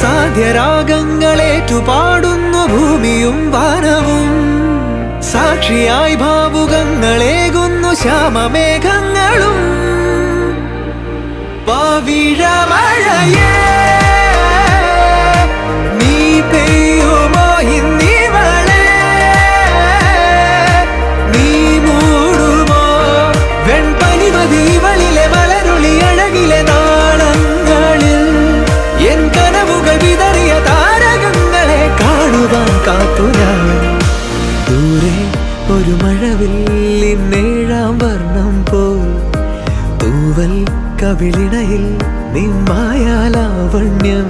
സാധ്യരാഗങ്ങളേറ്റുപാടുന്നു ഭൂമിയും വാനവും. സാക്ഷിയായി ഭാവുകങ്ങളേകുന്നു ശ്യാമമേഘങ്ങളും. പവിഴമഴയേ നീ പെയ്യുമോ ഇന്നിവളെ, നീ മൂടുമോ വെൺപനിമതിവളിലെ മലരുളി അഴകിലെ നാളങ്ങളിൽ. എൻ കനവുകൾ വിതറിയ താരകങ്ങളെ കാണുവാൻ കാത്തു ഞാൻ. ദൂരെ ഒരു മഴവില്ലിന്നേഴാം വർണ്ണം പോൽ തൂവൽ കവിളിണയിൽ നിമ്മായാലാവണ്യം.